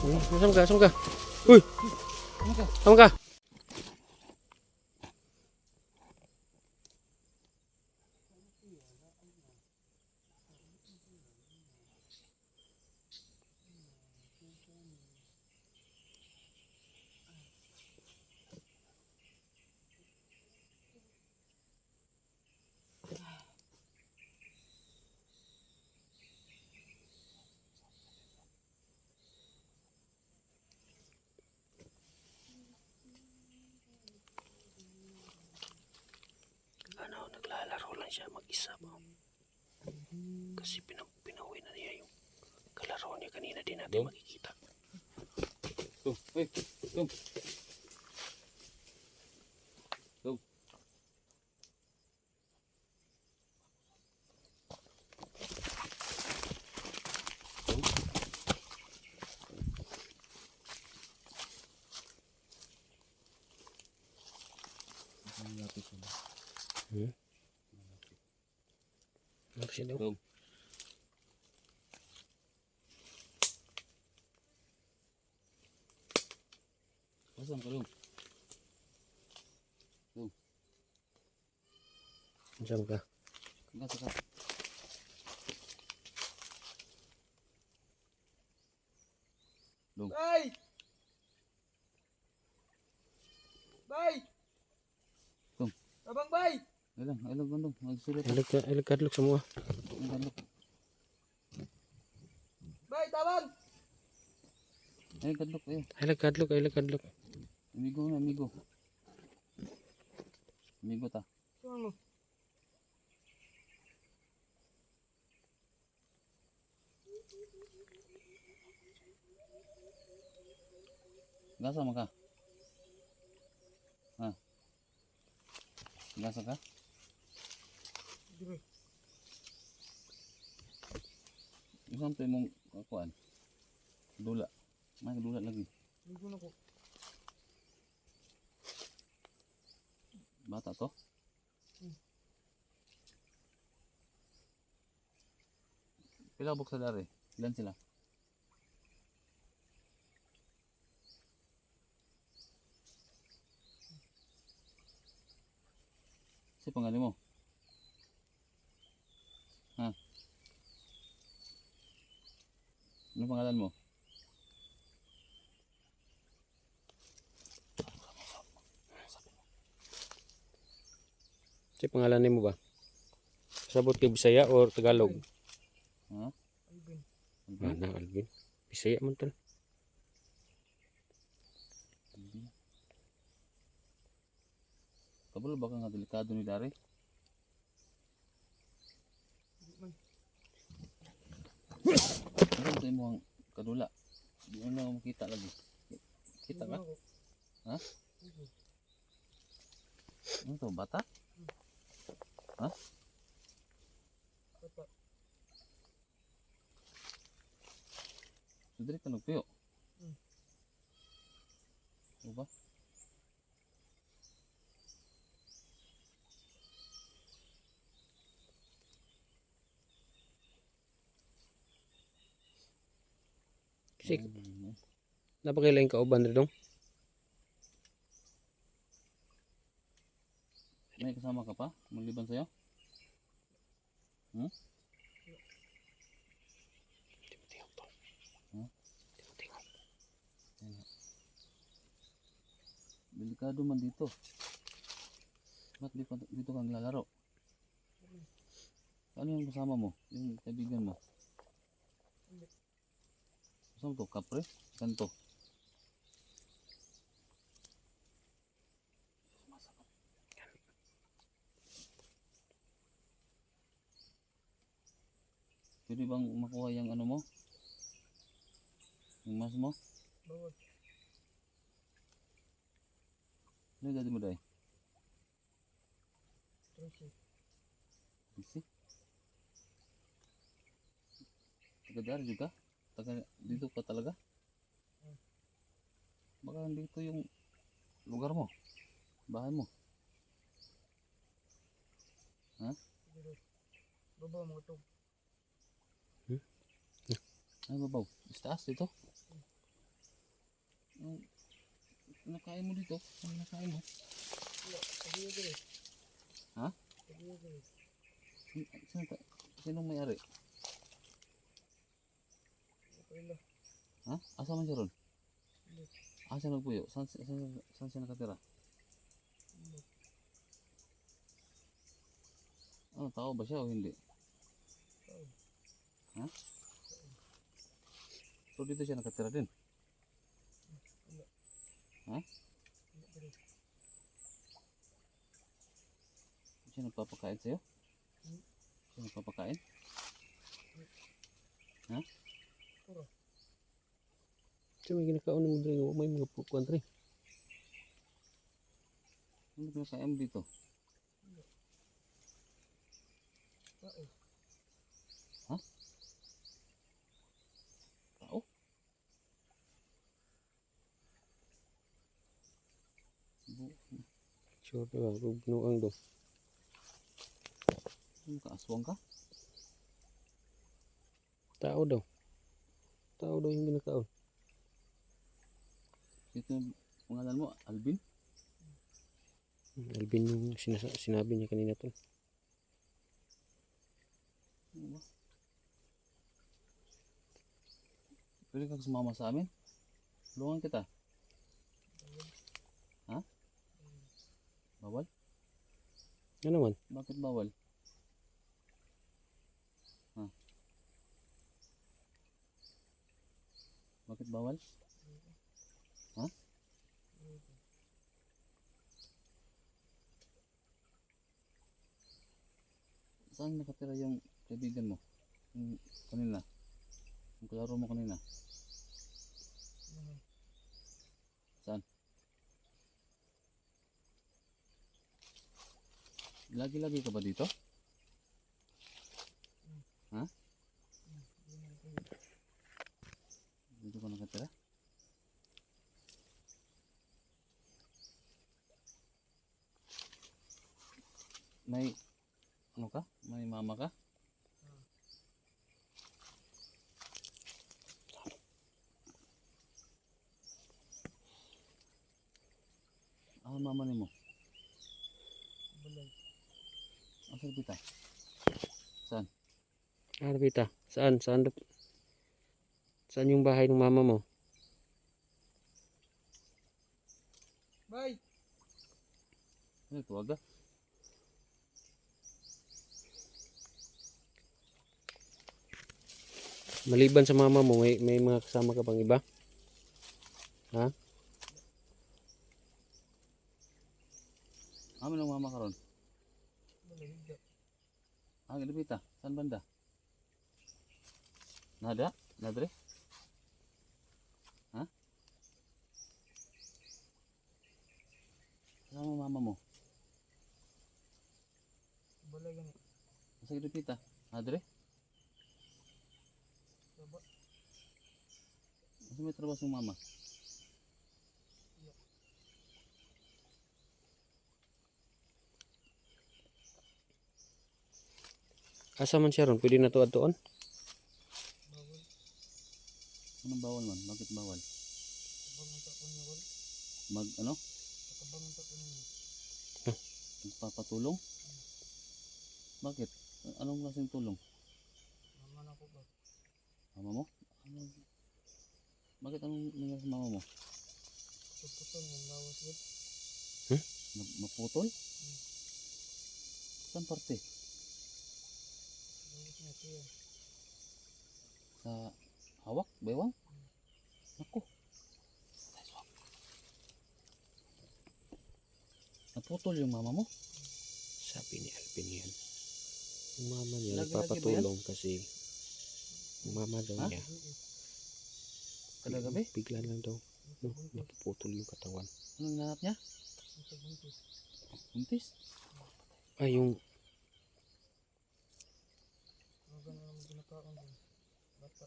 Saan ka? Saan ka? Uy! Saan ka? Ano, naglalaro lang siya mag-isa ba? Kasi pinauwi na niya yung kalaro niya kanina, din natin makikita. Ano siya daw? Pasang ka, Dong. Saan ka? Gasa ka. Dong. Bay! Bay! Dong. Abang bay! Alam, Dong. Magsulat. Ilag kadlok semua. Alam. Bay, tabang! Ay, kadlok eh. Ilag kadlok. Amigo na, amigo. Amigo ta. Saan mo? Gasa mo ka. Ha? Gasa ka? Dire. Isang to mong kuan. Dula. May dula lagi. Ligo na ko. Bata to? Pila buk sa dari? Ilan sila? Si pangalan mo? Ha? Ano pangalan mo? Si pangalan mo ba? Sabot kay Bisaya or Tagalog? Ha? Alvin. Mana Alvin? Bisaya man tol. Kabalo ba ka nga delikado ni Dari? Di man. Ano tayo mo ang kadula? Di mo na makita lagi. Kita Ligo ka? na ko. Ha? Ligo. Ano to? Bata? Ha? Bata. Sudri ka nagpuyo? Hmm. Ano ba? Kasi napakailaing kauban rin dong. May kasama ka pa? Maliban sa'yo? Hmm? Tingog tol. Ha? Tingog. Delikado man dito. Ba't dito kang lalaro? Ano yung kasama mo? Yung kaibigan mo? Kasama to? Kapre? Kanto? Pwede bang makuha yung ano mo? Yung mas mo? Bawal. Ano gagawin mo dahil? Tracy. Isi? Taga dari juga? Taga dito ka talaga? Baka dito yung lugar mo? Bahay mo? Ha? Dire. Babaw mga tog. Ay babaw, istaas dito? Ang nakain mo dito? Ang nakain mo? Wala. Sabihin ko rin. Ha? Sabihin ko rin. Sinong may-ari? Okay lang. Ha? Asa man siya ron? Hindi. Asa nagpuyo? Saan siya nakatira? Hindi. Ano, tao ba siya o hindi? Tao. Ha? So dito siya nakatira din? Wala. Ha? Wala ko rin. Siya nagpapakain sa'yo? Hmm? Siya nagpapakain? Ha? Puro. So may ginakaon mo diri nga may mga kuan diri. Ano kinakain mo dito? Tao. Ha? Tao? Sure ba kung binuang do. Ano ka? Aswang ka? Tao daw. Tao daw yung ginakaon. Ito yung pangalan mo, Alvin? Alvin yung sinabi niya kanina to. Ano ba? Pwede kang sumama sa amin? Tulungan kita. Ha? Bawal? Ano naman? Bakit bawal? Ha? Bakit bawal? Ha? Saan nakatira yung kaibigan mo? Yung kanina? Yung kalaro mo kanina? Saan? Lagi-lagi ka ba dito? Ha? Dito ka nakatira? May ano ka? May mama ka? Ah, mama ni mo. Balay. Asa kita? Saan? Arbita, saan? Saan yung bahay ng mama mo? Bye! Ano ito? Aga? Maliban sa mama mo, may mga kasama ka bang iba? Ha? Amin ang mama ka ron. Balay. Higa. Ah, Lupita. Saan banda? Nada? Nadre? Ha? Saan ang mama mo? Balay gani. Sa Lupita? Nadre? Baba. Kasi may trabaho sa mama. Asa man siya ron? Pwede na to adtoon? Bawal. Anong bawal man? Bakit bawal? Kabang ang takon niya wal. Mag ano? Kabang ang takon niya. Magpapatulong? Bakit? Anong klaseng tulong? Mama na ko ba? Mama mo? Ano? Bakit anong nangyari sa mama mo? Pagputol ng lawas wal. Maputol? Saan parte? Lawas niya siya. Sa hawak? Baywang? Naku. Naputol yung mama mo? Sabi ni Alvin yan. Yung mama niya Lagi-lagi ba nagpapatulong kasi yung mama daw Ha? niya Kada gabi? bigla lang daw napuputol yung katawan. Anong nanap niya? Ito buntis. Buntis? Ay, yung Mga ganun ang ginakaon din. Bata.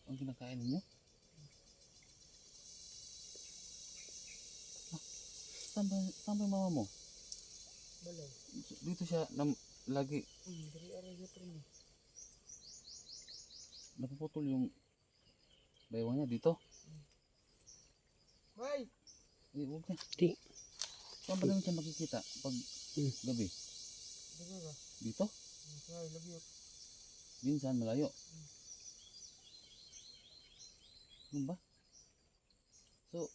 Ang kinakain ninyo? Saan ba yung mama mo? Balay. Dito siya lagi Dari aray yun rin. napuputol yung Baywang niya dito. Bay! Eh, huwag na. Di. Saan ba namin siya makikita pag gabi? Dito ka. Dito? Ay, love you. Minsan malayo. Ano ba? So,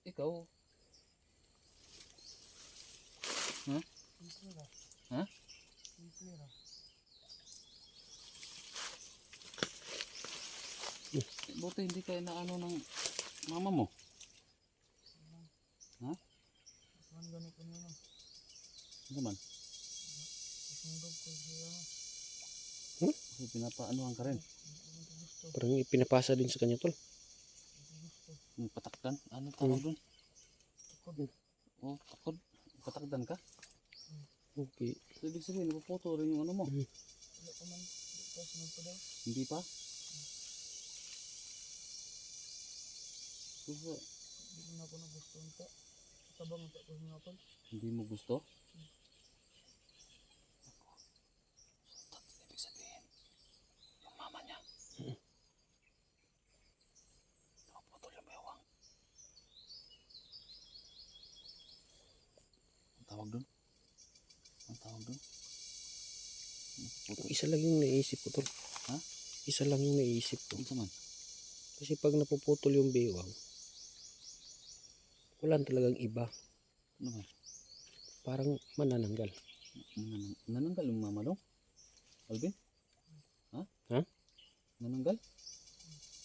ikaw, Simple ka. Ha? Simple ka. buti hindi ka inaano ng mama mo. Ha? Saan ganit ko nyo? Ano man? Masundog ko siya. Kasi pinapaanuhan ka rin. Hindi ko gusto. Parang ipinapasa din sa kanya tol. Hindi ko gusto. Yung patakdan. Ano tawag dun? Takot. Oh, takod. Patakdan ka. Okay. So, ibig sabihin, napuputo rin yung ano mo. Wala ko man. Di pa sunod pa daw. Hindi pa? So, Hindi ko na ako na gusto nito. Tabang ang tapos nga tol. hindi mo gusto? So, ibig sabihin, yung mama niya, napuputol yung bewang. Ang tawag dun? Ang tawag dun? Napuputol. Isa lang yung naisip ko tol. Ha? Isa lang yung naisip ko. Ano man? Kasi pag napuputol yung bewang, wala talagang iba. Ano man? Parang manananggal. Nananggal yung mama dong? Alvin? Ha? Ha? Nananggal?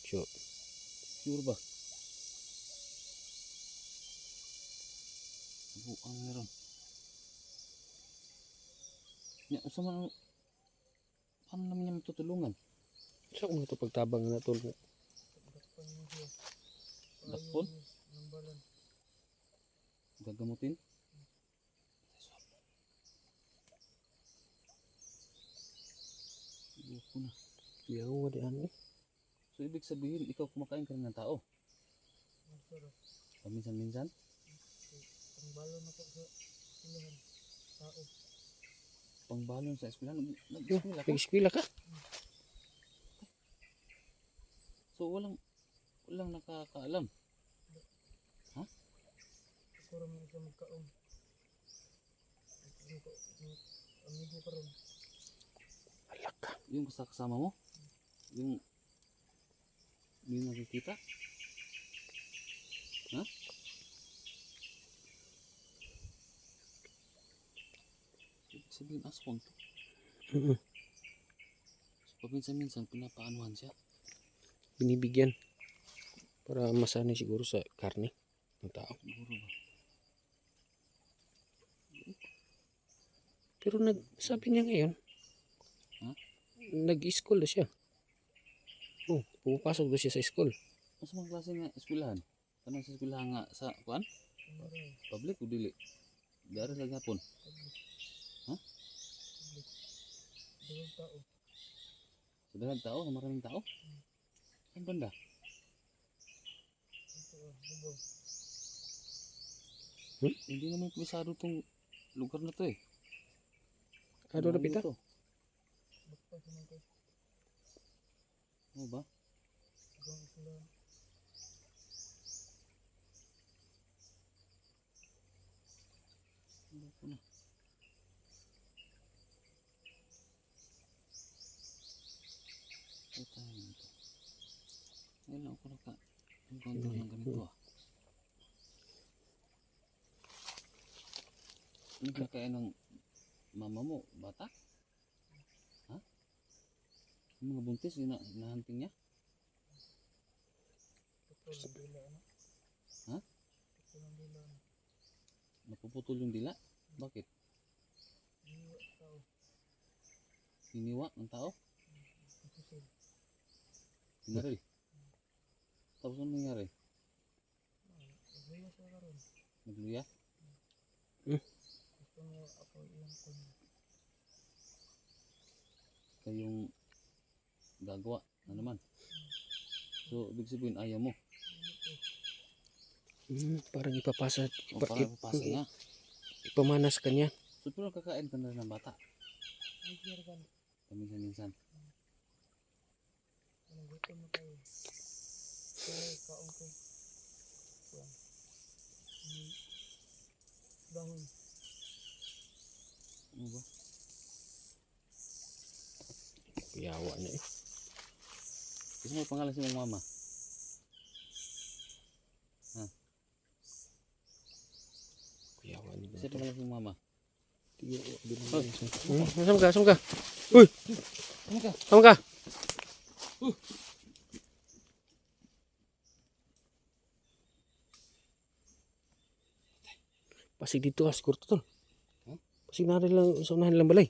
Sure. Sure ba? Buang meron. Ya, usa man paano naman niya matutulungan? Sa mga ito pagtabang na tol. Dakpan mo siya. Dakpon? Nambalan. Gagamutin? Buko na. Yaw, wala ano eh. So ibig sabihin, ikaw kumakain ka rin ng tao? Masarap. Paminsan-minsan? Pangbalon ako sa silahan. Tao. Pangbalon sa eskwela? Yo, Nag-eskwela ka? nag-eskwela ka? So walang nakakaalam? Ako rin isa magkaon. Amigo ka rin. Alak ka. Yung kasama mo? Yung hindi nakikita? Ha? Ibig sabihin, aswang to. Mhm. So, paminsan-minsan, pinapaanuhan siya. Binibigyan. Para masanay siguro sa karne ng tao. Siguro ba? Pero sabi niya ngayon, Ha? nag-school na siya. Oh, pumapasok doon siya sa school. Mas mga klase nga eskwelahan? Kanang sa eskwelahan nga sa, kuan? Maray. Public o dili? Dari lang hapon. Public. Ha? Public. Dalawang tao. Sa daghang tao, sa maraming tao? Saan banda? Ito Bubaw. Hindi naman komisado tong lugar na to eh. Ano na pita? to? Bakta sa mga Ano ba? ibang silahan. Ano ko na? Ito tayo nito. Ngayon lang ako naka-encounter ng ganito ah. Ano kinakain ng mama mo? Bata? Ha? Yung mga buntis, hinahunting niya? Ito lang dila ano. Ha? Ito lang dila ano. Napuputol yung dila? Bakit? Iwa tao. Hiniwa ng tao? Ikusil. Hinaril? Tapos ano nangyari? Nagluya siya karon. Nagluya? Gusto niya ako iyang kun. Kayong gagawa na naman. So, ibig sabihin, ayaw mo. Parang ipapasa, O parang papasa niya. ipamanas ka niya. So, pero kakain ka na rin ng bata. Ay, kaya kan. Paminsan-minsan. Anong Gutom na tayo. Kaya kaon ko. Kuwan. Dahon. Ano ba? Kuyawa na eh. Gusto mo pangalan si mong mama? Kuyawa ni Kasi ba? pangalan si mong mama? Sama ka, sama ka. Uy, Ano ka? sama ka. Pasig dito ah, siguro tol. Huh? Pasig na rin lang, sa unahan lang balay.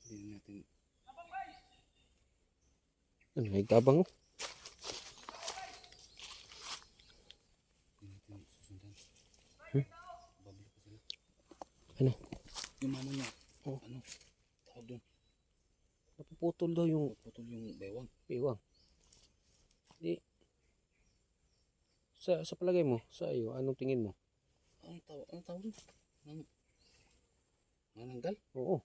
Hindi natin. Ano, may tabang oh. Hindi natin susundan. Babalik ko sila. Ano? Yung mama niya. Oh. Ano? Tawag doon. Napuputol daw yung Putol yung bewang. piwang. Di, sa palagay mo, sa iyo, anong tingin mo? Anong tawag? Anong tawag doon? Nananggal? Oo.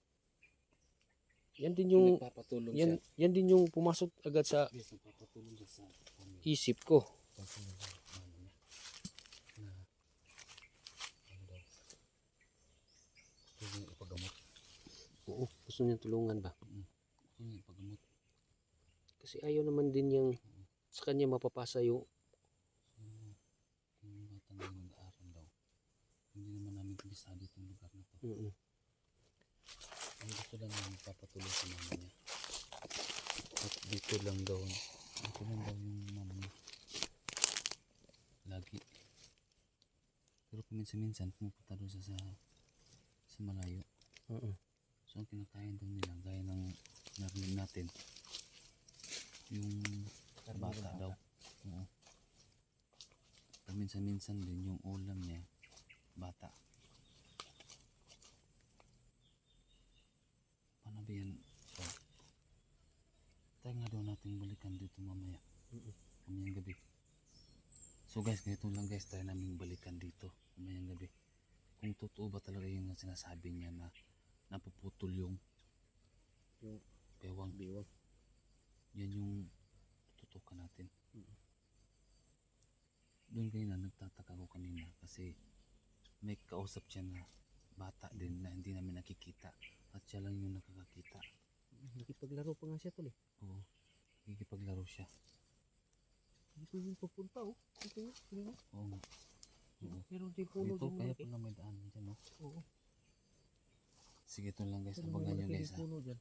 Yan din Yung yung, nagpapatulong siya. yan din yung pumasok agad sa Yes, nagpapatulong siya sa family. isip ko. Pagpapatulong sa mama niya. Na, ano daw? Gusto niya ipagamot. Oo, gusto niyang tulungan ba? Gusto niya ipagamot. Kasi ayaw naman din yung sa kanya mapapasa yung So, yung bata na yung nag-aaral daw. Hindi naman namin kabisado itong lugar na to. Ang gusto lang niya magpapatulong sa mama niya. At dito lang daw yung mama niya. Lagi. Pero kuminsan-minsan pumupunta doon siya sa malayo. So ang kinakain daw nila gaya ng narinig natin yung bata daw. Oo. Paminsan-minsan din yung ulam niya bata. Paano ba yan? So, tayo nga daw natin balikan dito mamaya. Mamayang gabi. So guys, ganito lang guys, tayo namin balikan dito mamayang gabi. Kung totoo ba talaga yung sinasabi niya na napuputol yung bewang. Yan yung tututukan natin. Doon kayo na nagtataka ko kanina kasi may kausap siya na bata din na hindi namin nakikita at siya lang yung nakakakita. Nakipaglaro pa nga siya tol eh. Oo, nakikipaglaro siya. Dito yung papunta oh. Dito yung, tingnan mo. Oo nga. Oo. Pero di puno Ito dyan kaya malaki. pala may daan dyan, no? Oo. Sige, ito lang guys, Ano abangan nyo malaki guys yung ha. puno dyan.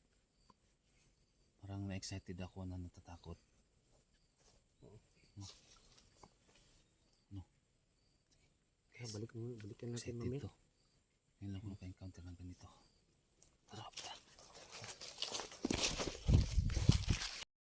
Parang na-excited ako na natatakot. Kaya balikan natin Excited mamaya. to. Ngayon lang ako naka-encounter ng ganito.